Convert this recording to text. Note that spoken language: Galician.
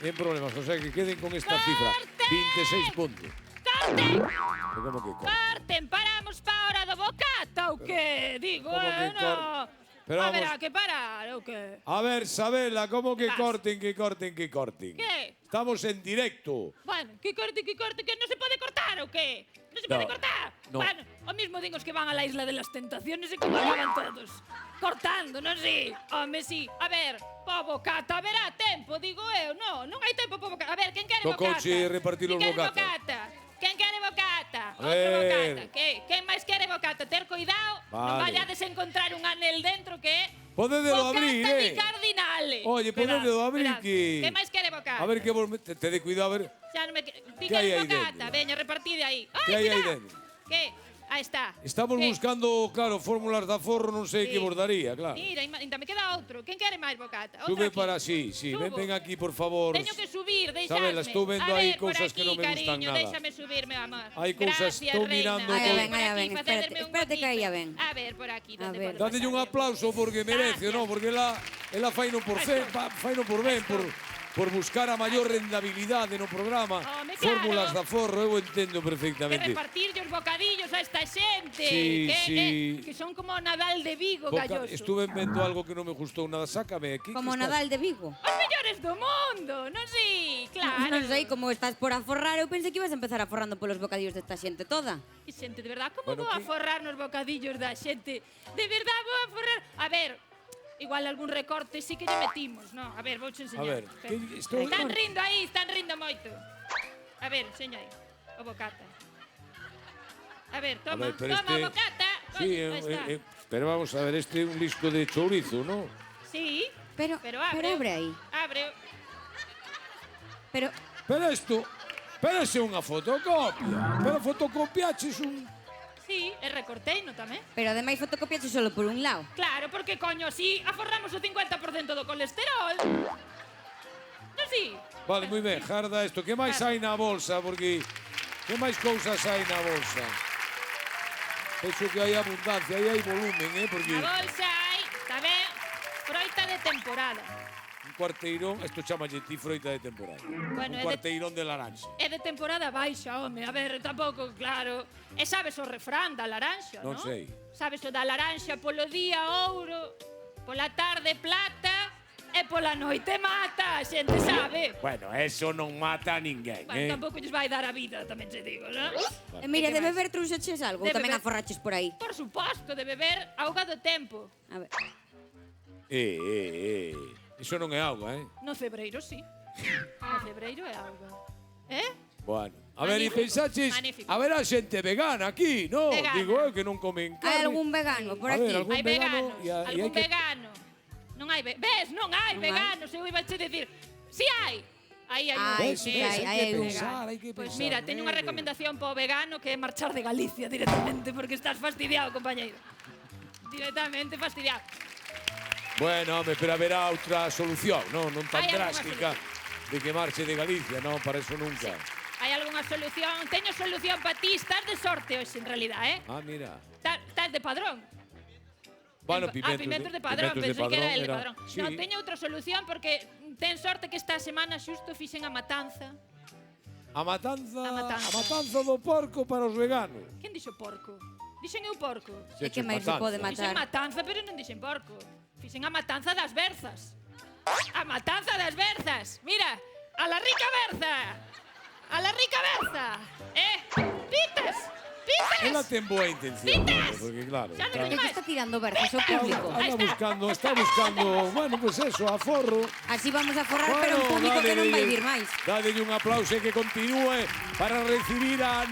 Sin problemas, o sea que queden con esta cifra. 26 puntos. Corten! Como que Corten, paramos pa hora do bocata, ou que? Digo, como que no. Pero Haberá vamos- que parar, ou que? A ver, Sabela, ¿cómo que Vas. corten, que corten, que corten? ¿Qué? Estamos en directo. Bueno, que corte, que non se pode cortar, ou que? Non se No, pode cortar? no. Bueno, o mismo digo os que van a la Isla de las Tentaciones e como acaban todos. Cortando, non si? Home, si. A ver, po bocata, haberá tempo, digo eu. Non hai tempo po bocata. A ver, quen quere bocata? Tocouche repartir os Quen quere bocata. Quen quere bocata? A Outro ver. bocata. Quen máis quere bocata? Ter cuidado, non Vale. vayades a encontrar un anel dentro que é Podédelo bocata abrir, di cardinale. Oye, Verás, podédelo abrir verás. que... Quen máis quere bocata? A ver que vos... Te de cuidado, a ver... Xa non me... Ti Que hai queres aí bocata? dentro? Veña, repartide aí. Ai, Que hai aí cuidado. dentro? Que? Aí está. Estamos Que? buscando, claro, fórmulas de aforro, non sei Sí. que vos daría, claro. Mira, ainda me queda outro. Quen quere máis bocata? Outro Sube aquí. para sí, ven, Subo. ven aquí, por favor. Teño que subir, deixadme. Sabela, estou vendo A aí ver, por cousas que aquí, non me gustan cariño, nada. déxame subir, meu amor. Hai cousas, Gracias, estou reina. mirando A ver, todo. por Aí aquí, ven, facederme un espérate que aí poquito. ven. A ver, por aquí, A donde ver. podo Dadelle un pasar? aplauso porque merece, Gracias. non? Porque ela faino por por ben, por buscar a maior rendabilidade no programa. Home, claro. Fórmulas de aforro, eu entendo Que perfectamente. repartirlle os bocadillos a esta xente. Sí, que, sí. que son como o Nadal de Vigo, galloso. Estuve vendo algo que non me gustou nada. Sácame aquí. Como que está- Nadal de Vigo. Os mellores do mundo, non si? Claro. Non sei, como estás por aforrar, eu pensei que ibas a empezar aforrando polos bocadillos desta xente toda. E xente, de verdad, como Bueno, vou a que- forrar nos bocadillos da xente? De verdad vou a forrar? A ver, igual algún recorte sí que lle metimos, non? A ver, vouche enseñar. A ver, que estou- Están rindo aí, están rindo moito. A ver, enseña aí, o bocata. A ver, toma, A ver, pero toma o bocata. Sí, Oye, aí está. pero vamos a ver, este é un disco de chourizo, ¿no? Sí, Pero abre aí. Abre. Pero Pero ese é unha fotocopia. Pero fotocopiaches un... Sí, e recorteino tamén. pero ademais fotocopiaxe solo por un lado. Claro, porque coño, así aforramos o 50% do colesterol. Non si? Vale, moi ben, jarda isto. Que máis hai na bolsa? Porque que máis cousas hai na bolsa? Penso que hai abundancia, aí hai volumen, Porque Na bolsa hai, tamén, froita de temporada. un cuarteirón, isto chamalle ti froita de temporada. Bueno, Un cuarteirón de laranxa. É de temporada baixa, home. A ver, tampouco, claro. E sabes o refrán da laranxa, Non non? sei. Sabes o da laranxa polo día ouro, pola tarde plata e pola noite mata, a xente sabe. Bueno, eso non mata a ninguén, Bueno, tampouco lles vai dar a vida, tamén te digo, non? E mira, Que de máis? beber trouxeches algo, ou De tamén beber. aforraches por aí. Por suposto, de beber auga do tempo. A ver. Iso non é auga, No cebreiro, sí. No cebreiro é auga. Bueno, a ver, e Magnífico, pensaches, magnífico. a ver a xente vegana aquí, no? Vegana. Digo eu que non comen carne. Hai algún vegano por A ver, aquí? algún Hai vegano veganos, e hai algún que- vegano. Non hai, ves, non hai Non hai. veganos, eu iba a decir, si hai. Aí hai un. Ai, Ves, sí, ves, hai hai que un. pensar, hai que Pois pensar. mira, teño unha recomendación para o vegano que é marchar de Galicia directamente porque estás fastidiado, compañeiro. Directamente fastidiado. Bueno, home, pero haberá outra solución, non tan Hai algunha drástica de que marche de Galicia, non, para eso nunca. Hai algunha solución? Teño solución para ti, estás de sorte hoxe en realidad, Ah, mira. Estás de padrón. Bueno, Pimentos de padrón, pensei que era el de padrón. Sí. Non, teño outra solución porque ten sorte que esta semana xusto fixen a matanza. A matanza, A matanza. do porco para os veganos. Quen dixo porco? Dixen eu porco. E que máis se pode Dixen matar? matanza, pero non dixen porco. Fixen a matanza das berzas. A matanza das berzas. Mira, a la rica berza. A la rica berza. Pitas. Ela Pitas. ten boa intención, Pitas. porque claro, Xa non está, digo Que está tirando verzas ao público? Ahí está buscando, bueno, pues eso, aforro. Así vamos a forrar, pero un público que non vai vir máis. Dádelle un aplauso e que continúe para recibir a